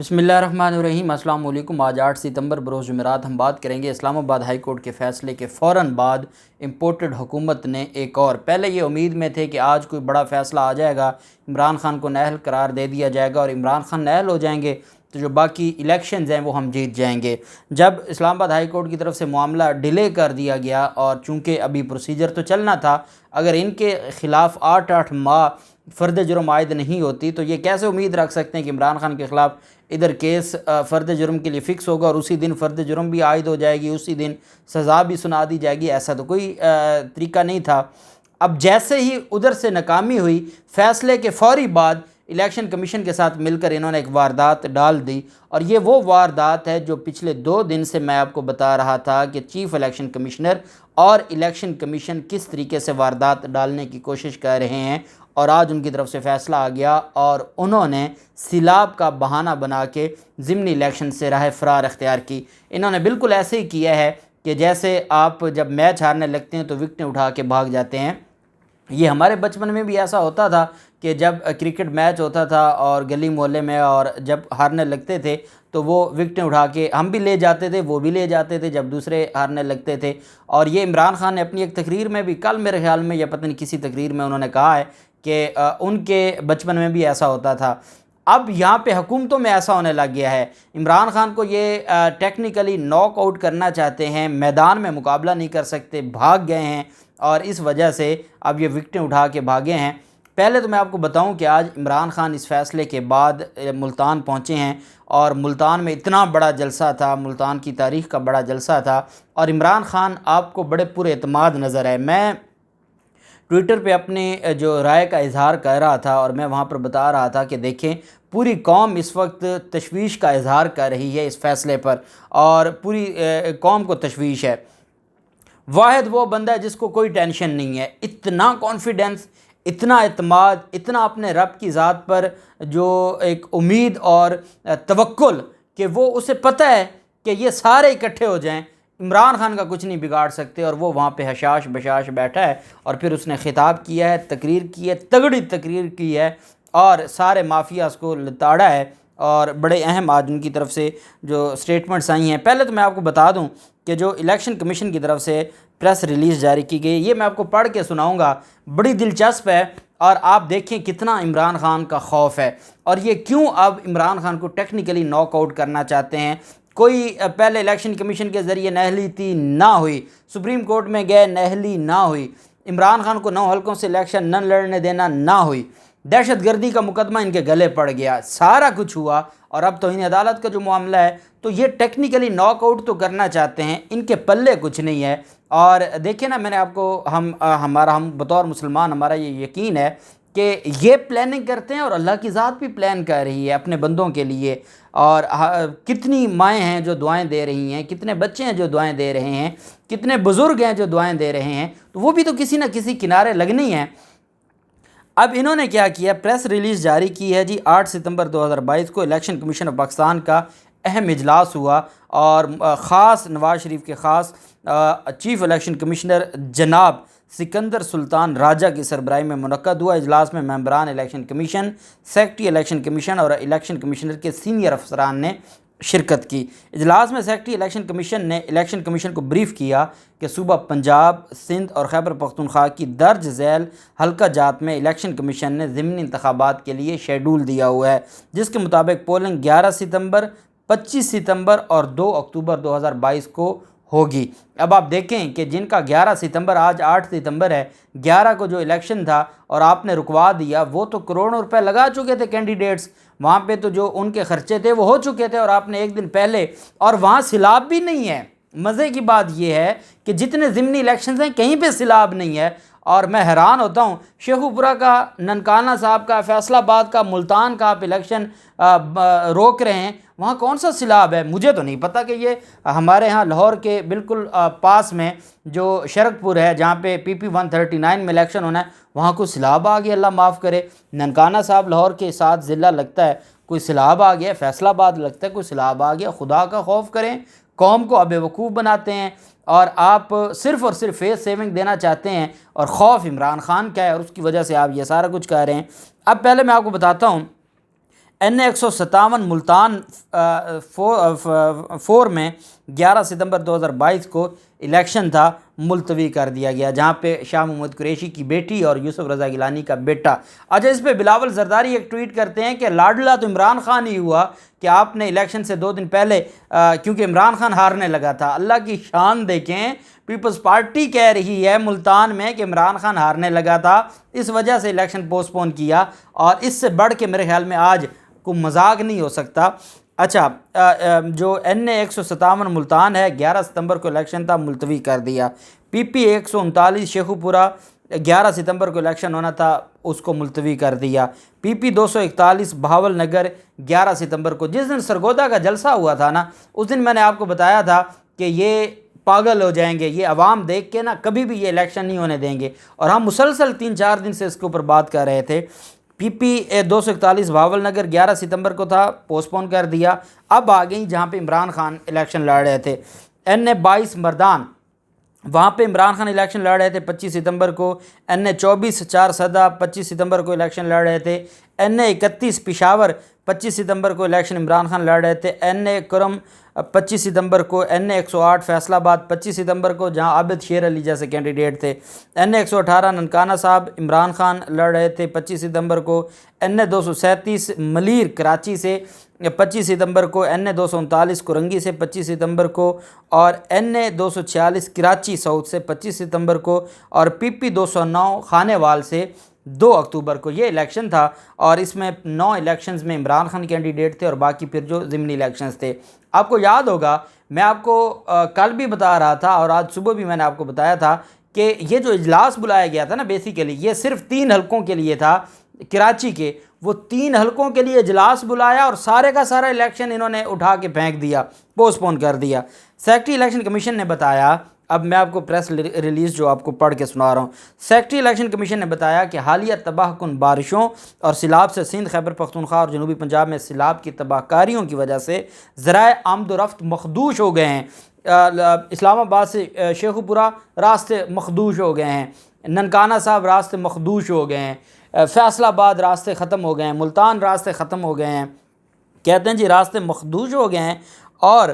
بسم اللہ الرحمن الرحیم۔ السلام علیکم۔ آج 8 ستمبر بروز جمعرات ہم بات کریں گے اسلام آباد ہائی کورٹ کے فیصلے کے فوراً بعد امپورٹڈ حکومت نے ایک اور پہلے یہ امید میں تھے کہ آج کوئی بڑا فیصلہ آ جائے گا، عمران خان کو نااہل قرار دے دیا جائے گا اور عمران خان نااہل ہو جائیں گے تو جو باقی الیکشنز ہیں وہ ہم جیت جائیں گے۔ جب اسلام آباد ہائی کورٹ کی طرف سے معاملہ ڈیلے کر دیا گیا اور چونکہ ابھی پروسیجر تو چلنا تھا، اگر ان کے خلاف 8 ماہ فرد جرم عائد نہیں ہوتی تو یہ کیسے امید رکھ سکتے ہیں کہ عمران خان کے خلاف ادھر کیس فرد جرم کے لیے فکس ہوگا اور اسی دن فرد جرم بھی عائد ہو جائے گی، اسی دن سزا بھی سنا دی جائے گی؟ ایسا تو کوئی طریقہ نہیں تھا۔ اب جیسے ہی ادھر سے ناکامی ہوئی، فیصلے کے فوری بعد الیکشن کمیشن کے ساتھ مل کر انہوں نے ایک واردات ڈال دی، اور یہ وہ واردات ہے جو پچھلے 2 دن سے میں آپ کو بتا رہا تھا کہ چیف الیکشن کمشنر اور الیکشن کمیشن کس طریقے سے واردات ڈالنے کی کوشش کر رہے ہیں، اور آج ان کی طرف سے فیصلہ آ گیا اور انہوں نے سیلاب کا بہانہ بنا کے ضمنی الیکشن سے راہ فرار اختیار کی۔ انہوں نے بالکل ایسے ہی کیا ہے کہ جیسے آپ جب میچ ہارنے لگتے ہیں تو وکٹیں اٹھا کے بھاگ جاتے ہیں۔ یہ ہمارے بچپن میں بھی ایسا ہوتا تھا کہ جب کرکٹ میچ ہوتا تھا اور گلی محلے میں اور جب ہارنے لگتے تھے تو وہ وکٹیں اٹھا کے ہم بھی لے جاتے تھے، وہ بھی لے جاتے تھے جب دوسرے ہارنے لگتے تھے۔ اور یہ عمران خان نے اپنی ایک تقریر میں بھی، کل میرے خیال میں یا پتہ نہیں کسی تقریر میں انہوں نے کہا ہے کہ ان کے بچپن میں بھی ایسا ہوتا تھا۔ اب یہاں پہ حکومتوں میں ایسا ہونے لگ گیا ہے۔ عمران خان کو یہ ٹیکنیکلی ناک آؤٹ کرنا چاہتے ہیں، میدان میں مقابلہ نہیں کر سکتے، بھاگ گئے ہیں اور اس وجہ سے اب یہ وکٹیں اٹھا کے بھاگے ہیں۔ پہلے تو میں آپ کو بتاؤں کہ آج عمران خان اس فیصلے کے بعد ملتان پہنچے ہیں اور ملتان میں اتنا بڑا جلسہ تھا، ملتان کی تاریخ کا بڑا جلسہ تھا، اور عمران خان آپ کو بڑے پُر اعتماد نظر آئے۔ میں ٹویٹر پہ اپنی جو رائے کا اظہار کر رہا تھا اور میں وہاں پر بتا رہا تھا کہ دیکھیں پوری قوم اس وقت تشویش کا اظہار کر رہی ہے اس فیصلے پر، اور پوری قوم کو تشویش ہے۔ واحد وہ بندہ ہے جس کو کوئی ٹینشن نہیں ہے، اتنا کانفیڈنس، اتنا اعتماد، اتنا اپنے رب کی ذات پر جو ایک امید اور توکل کہ وہ اسے پتہ ہے کہ یہ سارے اکٹھے ہو جائیں عمران خان کا کچھ نہیں بگاڑ سکتے، اور وہ وہاں پہ حشاش بشاش بیٹھا ہے اور پھر اس نے خطاب کیا ہے، تقریر کی ہے، تگڑی تقریر کی ہے اور سارے مافیاز کو لتاڑا ہے، اور بڑے اہم آج ان کی طرف سے جو سٹیٹمنٹس آئی ہیں۔ پہلے تو میں آپ کو بتا دوں کہ جو الیکشن کمیشن کی طرف سے پریس ریلیز جاری کی گئی، یہ میں آپ کو پڑھ کے سناؤں گا، بڑی دلچسپ ہے، اور آپ دیکھیں کتنا عمران خان کا خوف ہے اور یہ کیوں اب عمران خان کو ٹیکنیکلی ناک آؤٹ کرنا چاہتے ہیں۔ کوئی پہلے الیکشن کمیشن کے ذریعے نااہلی تھی، نہ ہوئی، سپریم کورٹ میں گئے، نااہلی نہ ہوئی، عمران خان کو 9 حلقوں سے الیکشن نہ لڑنے دینا نہ ہوئی، دہشت گردی کا مقدمہ ان کے گلے پڑ گیا، سارا کچھ ہوا، اور اب توہین عدالت کا جو معاملہ ہے تو یہ ٹیکنیکلی ناک آؤٹ تو کرنا چاہتے ہیں، ان کے پلے کچھ نہیں ہے۔ اور دیکھیں نا، میں نے آپ کو ہم بطور مسلمان ہمارا یہ یقین ہے کہ یہ پلاننگ کرتے ہیں اور اللہ کی ذات بھی پلان کر رہی ہے اپنے بندوں کے لیے، اور کتنی مائیں ہیں جو دعائیں دے رہی ہیں، کتنے بچے ہیں جو دعائیں دے رہے ہیں، کتنے بزرگ ہیں جو دعائیں دے رہے ہیں، تو وہ بھی تو کسی نہ کسی کنارے لگنی ہیں۔ اب انہوں نے کیا کیا، پریس ریلیز جاری کی ہے جی۔ 8 ستمبر 2022 کو الیکشن کمیشن آف پاکستان کا اہم اجلاس ہوا، اور خاص نواز شریف کے خاص چیف الیکشن کمشنر جناب سکندر سلطان راجہ کی سربراہی میں منعقد ہوا۔ اجلاس میں ممبران election commission, secretary election commission اور الیکشن کمشنر کے سینئر افسران نے شرکت کی۔ اجلاس میں سیکرٹری الیکشن کمیشن نے الیکشن کمیشن کو بریف کیا کہ صوبہ پنجاب، سندھ اور خیبر پختونخوا کی درج ذیل حلقہ جات میں الیکشن کمیشن نے ضمنی انتخابات کے لیے شیڈول دیا ہوا ہے، جس کے مطابق پولنگ 11 ستمبر، 25 ستمبر اور 2 اکتوبر 2022 کو ہوگی۔ اب آپ دیکھیں کہ جن کا 11 ستمبر، آج 8 ستمبر ہے، 11 کو جو الیکشن تھا اور آپ نے رکوا دیا، وہ تو کروڑوں روپے لگا چکے تھے کینڈیڈیٹس، وہاں پہ تو جو ان کے خرچے تھے وہ ہو چکے تھے، اور آپ نے ایک دن پہلے، اور وہاں سیلاب بھی نہیں ہے۔ مزے کی بات یہ ہے کہ جتنے ضمنی الیکشنز ہیں کہیں پہ سیلاب نہیں ہے، اور میں حیران ہوتا ہوں، شیخو پورہ کا، ننکانہ صاحب کا، فیصل آباد کا، ملتان کا آپ الیکشن روک رہے ہیں، وہاں کون سا سیلاب ہے؟ مجھے تو نہیں پتہ کہ یہ ہمارے ہاں لاہور کے بالکل پاس میں جو شرک پور ہے، جہاں پہ PP 139 میں الیکشن ہونا ہے، وہاں کوئی سیلاب آ گیا، اللہ معاف کرے۔ ننکانہ صاحب لاہور کے ساتھ ضلع لگتا ہے، کوئی سیلاب آ گیا، فیصل آباد لگتا ہے کوئی سیلاب آ گیا، خدا کا خوف کریں، قوم کو بے وقوف بناتے ہیں، اور آپ صرف اور صرف فیس سیونگ دینا چاہتے ہیں، اور خوف عمران خان کا ہے، اور اس کی وجہ سے آپ یہ سارا کچھ کہہ رہے ہیں۔ اب پہلے میں آپ کو بتاتا ہوں N157 ملتان 4 میں 11 ستمبر 2022 کو الیکشن تھا، ملتوی کر دیا گیا، جہاں پہ شاہ محمود قریشی کی بیٹی اور یوسف رضا گیلانی کا بیٹا۔ اچھا، اس پہ بلاول زرداری ایک ٹویٹ کرتے ہیں کہ لاڈلا تو عمران خان ہی ہوا کہ آپ نے الیکشن سے 2 دن پہلے کیونکہ عمران خان ہارنے لگا تھا، اللہ کی شان دیکھیں، پیپلز پارٹی کہہ رہی ہے ملتان میں کہ عمران خان ہارنے لگا تھا، اس وجہ سے الیکشن پوسٹ پون کیا، اور اس سے بڑھ کے میرے خیال میں آج کوئی مذاق نہیں ہو سکتا۔ اچھا، جو N157 ملتان ہے 11 ستمبر کو الیکشن تھا، ملتوی کر دیا۔ PP 139 شیخو پورہ 11 ستمبر کو الیکشن ہونا تھا، اس کو ملتوی کر دیا۔ PP 241 بہاول نگر 11 ستمبر کو، جس دن سرگودا کا جلسہ ہوا تھا نا، اس دن میں نے آپ کو بتایا تھا کہ یہ پاگل ہو جائیں گے، یہ عوام دیکھ کے نا کبھی بھی یہ الیکشن نہیں ہونے دیں گے، اور ہم مسلسل 3-4 دن سے اس کے اوپر بات کر رہے تھے۔ PP 241 بہاول نگر 11 ستمبر کو تھا، پوسٹ پون کر دیا۔ اب آ گئی جہاں پہ عمران خان الیکشن لڑ رہے تھے، N22 مردان، وہاں پہ عمران خان الیکشن لڑ رہے تھے 25 ستمبر کو۔ N24 چارسدہ 25 ستمبر کو الیکشن لڑ رہے تھے۔ N31 پشاور 25 ستمبر کو الیکشن عمران خان لڑ رہے تھے۔ N کرم 25 ستمبر کو۔ N108 فیصل آباد 25 ستمبر کو، جہاں عابد شیر علی جیسے کینڈیڈیٹ تھے۔ N118 ننکانہ صاحب عمران خان لڑ رہے تھے 25 ستمبر کو۔ N237 ملیر کراچی سے 25 ستمبر کو۔ N239 کرنگی سے 25 ستمبر کو، اور N246 کراچی ساؤتھ سے 25 ستمبر کو، اور PP 209 خانے وال سے 2 اکتوبر کو۔ یہ الیکشن تھا، اور اس میں 9 الیکشنز میں عمران خان کینڈیڈیٹ تھے، اور باقی پھر جو ضمنی الیکشنز تھے۔ آپ کو یاد ہوگا، میں آپ کو کل بھی بتا رہا تھا اور آج صبح بھی میں نے آپ کو بتایا تھا کہ یہ جو اجلاس بلایا گیا تھا نا، بیسیکلی یہ صرف 3 حلقوں کے لیے تھا کراچی کے، وہ 3 حلقوں کے لیے اجلاس بلایا، اور سارے کا سارا الیکشن انہوں نے اٹھا کے پھینک دیا، پوسٹ پون کر دیا۔ سیکریٹری الیکشن کمیشن نے بتایا، اب میں آپ کو پریس ریلیز جو آپ کو پڑھ کے سنا رہا ہوں، سیکریٹری الیکشن کمیشن نے بتایا کہ حالیہ تباہ کن بارشوں اور سیلاب سے سندھ، خیبر پختونخوا اور جنوبی پنجاب میں سیلاب کی تباہ کاریوں کی وجہ سے ذرائع آمد و رفت مخدوش ہو گئے ہیں۔ اسلام آباد سے شیخو پورہ راستے مخدوش ہو گئے ہیں، ننکانہ صاحب راستے مخدوش ہو گئے ہیں، فیصل آباد راستے ختم ہو گئے ہیں، ملتان راستے ختم ہو گئے ہیں، کہتے ہیں جی راستے مخدوش ہو گئے ہیں، اور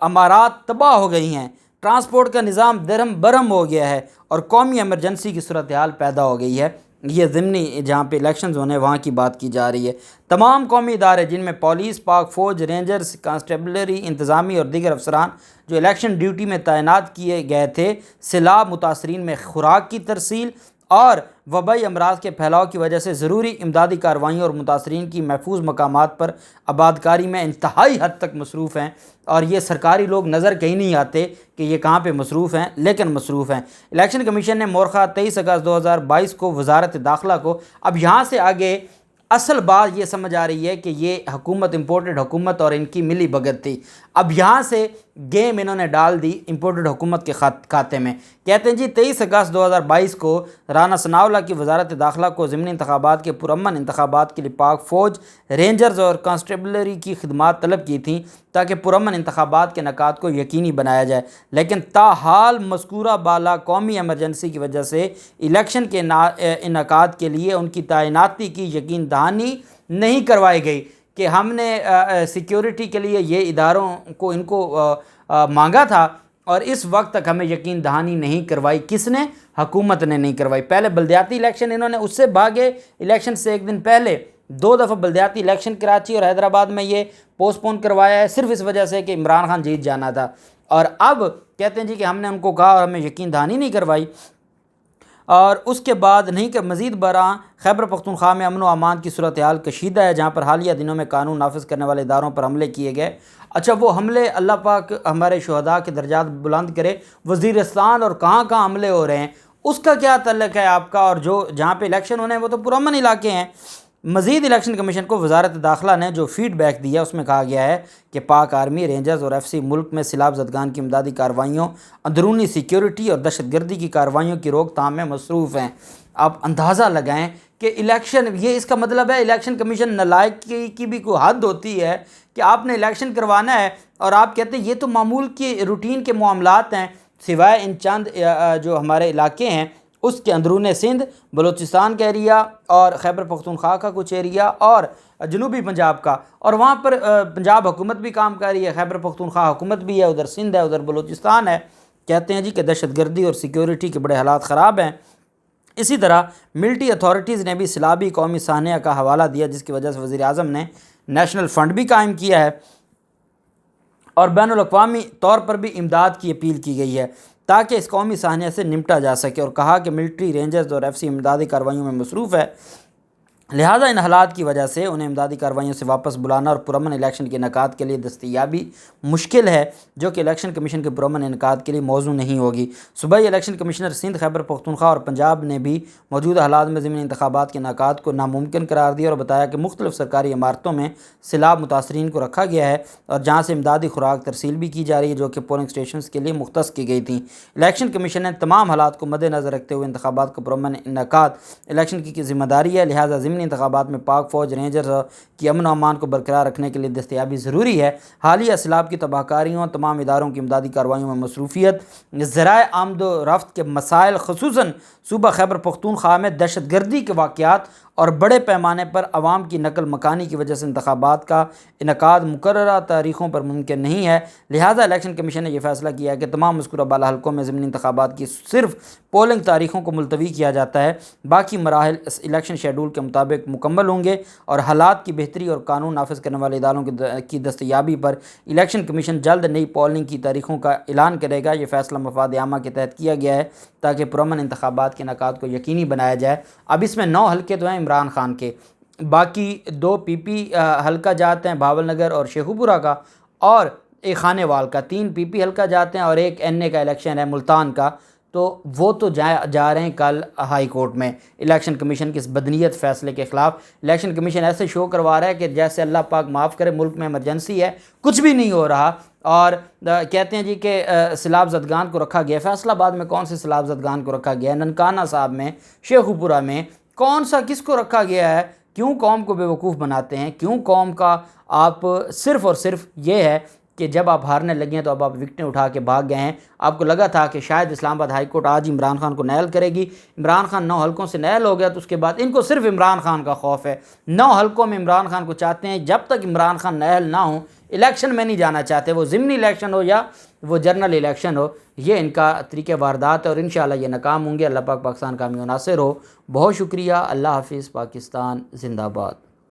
عمارات تباہ ہو گئی ہیں، ٹرانسپورٹ کا نظام درہم برہم ہو گیا ہے، اور قومی ایمرجنسی کی صورتحال پیدا ہو گئی ہے۔ یہ ضمنی جہاں پہ الیکشنز ہونے وہاں کی بات کی جا رہی ہے۔ تمام قومی ادارے جن میں پولیس، پاک فوج، رینجرز، کانسٹیبلری، انتظامی اور دیگر افسران جو الیکشن ڈیوٹی میں تعینات کیے گئے تھے، سیلاب متاثرین میں خوراک کی ترسیل اور وبائی امراض کے پھیلاؤ کی وجہ سے ضروری امدادی کارروائیوں اور متاثرین کی محفوظ مقامات پر آبادکاری میں انتہائی حد تک مصروف ہیں، اور یہ سرکاری لوگ نظر کہیں نہیں آتے کہ یہ کہاں پہ مصروف ہیں، لیکن مصروف ہیں۔ الیکشن کمیشن نے مورخہ 23 اگست 2022 کو وزارت داخلہ کو، اب یہاں سے آگے اصل بات یہ سمجھ آ رہی ہے کہ یہ حکومت امپورٹڈ حکومت اور ان کی ملی بھگت تھی، اب یہاں سے گیم انہوں نے ڈال دی امپورٹڈ حکومت کے کھاتے میں۔ کہتے ہیں جی 23 اگست 2022 کو رانا ثناء اللہ کی وزارت داخلہ کو ضمنی انتخابات کے پرامن انتخابات کے لیے پاک فوج، رینجرز اور کانسٹیبلری کی خدمات طلب کی تھیں تاکہ پرامن انتخابات کے انعقاد کو یقینی بنایا جائے، لیکن تاحال مذکورہ بالا قومی ایمرجنسی کی وجہ سے الیکشن کے انعقاد کے لیے ان کی تعیناتی کی یقین دہانی نہیں کروائی گئی کہ ہم نے سیکیورٹی کے لیے یہ اداروں کو ان کو مانگا تھا، اور اس وقت تک ہمیں یقین دہانی نہیں کروائی۔ کس نے؟ حکومت نے نہیں کروائی۔ پہلے بلدیاتی الیکشن انہوں نے اس سے بھاگے، الیکشن سے ایک دن پہلے 2 دفعہ بلدیاتی الیکشن کراچی اور حیدرآباد میں یہ پوسٹ پون کروایا ہے، صرف اس وجہ سے کہ عمران خان جیت جانا تھا، اور اب کہتے ہیں جی کہ ہم نے ان کو کہا اور ہمیں یقین دہانی نہیں کروائی۔ اور اس کے بعد نہیں کہ مزید برآں خیبر پختونخوا میں امن و امان کی صورتحال کشیدہ ہے، جہاں پر حالیہ دنوں میں قانون نافذ کرنے والے اداروں پر حملے کیے گئے۔ اچھا، وہ حملے اللہ پاک ہمارے شہداء کے درجات بلند کرے، وزیرستان اور کہاں کہاں حملے ہو رہے ہیں، اس کا کیا تعلق ہے آپ کا؟ اور جو جہاں پہ الیکشن ہونے ہیں وہ تو پرامن علاقے ہیں۔ مزید الیکشن کمیشن کو وزارت داخلہ نے جو فیڈ بیک دیا اس میں کہا گیا ہے کہ پاک آرمی، رینجرز اور FC ملک میں سیلاب زدگان کی امدادی کارروائیوں، اندرونی سیکیورٹی اور دہشت گردی کی کارروائیوں کی روک تھام میں مصروف ہیں۔ آپ اندازہ لگائیں کہ الیکشن، یہ اس کا مطلب ہے الیکشن کمیشن نالائکی کی بھی کوئی حد ہوتی ہے کہ آپ نے الیکشن کروانا ہے اور آپ کہتے ہیں یہ تو معمول کی روٹین کے معاملات ہیں، سوائے ان چند جو ہمارے علاقے ہیں اس کے اندرون سندھ، بلوچستان کا ایریا اور خیبر پختونخوا کا کچھ ایریا اور جنوبی پنجاب کا، اور وہاں پر پنجاب حکومت بھی کام کر رہی ہے، خیبر پختونخوا حکومت بھی ہے، ادھر سندھ ہے، ادھر بلوچستان ہے۔ کہتے ہیں جی کہ دہشت گردی اور سیکیورٹی کے بڑے حالات خراب ہیں۔ اسی طرح ملٹری اتھارٹیز نے بھی سیلابی قومی سانحہ کا حوالہ دیا، جس کی وجہ سے وزیر اعظم نے نیشنل فنڈ بھی قائم کیا ہے اور بین الاقوامی طور پر بھی امداد کی اپیل کی گئی ہے تاکہ اس قومی سانحہ سے نمٹا جا سکے، اور کہا کہ ملٹری، رینجرز اور ایف سی امدادی کارروائیوں میں مصروف ہے، لہٰذا ان حالات کی وجہ سے انہیں امدادی کارروائیوں سے واپس بلانا اور پرامن الیکشن کے انعقاد کے لیے دستیابی مشکل ہے، جو کہ الیکشن کمیشن کے پرامن انعقاد کے لیے موزوں نہیں ہوگی۔ صوبائی الیکشن کمشنر سندھ، خیبر پختونخوا اور پنجاب نے بھی موجودہ حالات میں ضمنی انتخابات کے انعقاد کو ناممکن قرار دیا اور بتایا کہ مختلف سرکاری عمارتوں میں سیلاب متاثرین کو رکھا گیا ہے اور جہاں سے امدادی خوراک ترسیل بھی کی جا رہی ہے، جو کہ پولنگ اسٹیشنز کے لیے مختص کی گئی تھیں۔ الیکشن کمیشن نے تمام حالات کو مد نظر رکھتے ہوئے انتخابات کا پرامن انعقاد الیکشن کی ذمہ داری ہے، لہٰذا ضمنی انتخابات میں پاک فوج، رینجرز کی امن و امان کو برقرار رکھنے کے لیے دستیابی ضروری ہے۔ حالیہ سیلاب کی تباہ کاریوں، تمام اداروں کی امدادی کارروائیوں میں مصروفیت، ذرائع آمد و رفت کے مسائل، خصوصاً صوبہ خیبر پختونخوا میں دہشت گردی کے واقعات اور بڑے پیمانے پر عوام کی نقل مکانی کی وجہ سے انتخابات کا انعقاد مقررہ تاریخوں پر ممکن نہیں ہے، لہٰذا الیکشن کمیشن نے یہ فیصلہ کیا ہے کہ تمام مذکورہ بالا حلقوں میں ضمنی انتخابات کی صرف پولنگ تاریخوں کو ملتوی کیا جاتا ہے، باقی مراحل اس الیکشن شیڈول کے مطابق مکمل ہوں گے، اور حالات کی بہتری اور قانون نافذ کرنے والے اداروں کی دستیابی پر الیکشن کمیشن جلد نئی پولنگ کی تاریخوں کا اعلان کرے گا۔ یہ فیصلہ مفاد عامہ کے تحت کیا گیا ہے تاکہ پرامن انتخابات کے انعقاد کو یقینی بنایا جائے۔ اب اس میں 9 حلقے تو ہیں عمران خان کے، باقی 2 پی پی حلقہ جاتے ہیں بھاول نگر اور شیخو پورہ کا، اور ایک خانے وال کا، 3 پی پی حلقہ جاتے ہیں، اور ایک این اے کا الیکشن ہے ملتان کا، تو وہ تو جا رہے ہیں کل ہائی کورٹ میں الیکشن کمیشن کے اس بدنیت فیصلے کے خلاف۔ الیکشن کمیشن ایسے شو کروا رہا ہے کہ جیسے اللہ پاک معاف کرے ملک میں ایمرجنسی ہے، کچھ بھی نہیں ہو رہا، اور کہتے ہیں جی کہ سیلاب زدگان کو رکھا گیا۔ فیصل آباد میں کون سے سیلاب زدگان کو رکھا گیا ہے؟ ننکانہ صاحب میں، شیخو پورہ میں کون سا، کس کو رکھا گیا ہے؟ کیوں قوم کو بے وقوف بناتے ہیں؟ کیوں قوم کا آپ صرف اور صرف یہ ہے کہ جب آپ ہارنے لگے ہیں تو اب آپ وکٹیں اٹھا کے بھاگ گئے ہیں؟ آپ کو لگا تھا کہ شاید اسلام آباد ہائی کورٹ آج عمران خان کو نائل کرے گی، عمران خان 9 حلقوں سے نائل ہو گیا تو اس کے بعد ان کو صرف عمران خان کا خوف ہے، 9 حلقوں میں عمران خان کو چاہتے ہیں، جب تک عمران خان نائل نہ ہوں الیکشن میں نہیں جانا چاہتے، وہ ضمنی الیکشن ہو یا وہ جنرل الیکشن ہو، یہ ان کا طریقہ واردات ہے، اور انشاءاللہ یہ ناکام ہوں گے۔ اللہ پاک پاکستان کا حامی و ناصر ہو۔ بہت شکریہ، اللہ حافظ، پاکستان زندہ باد۔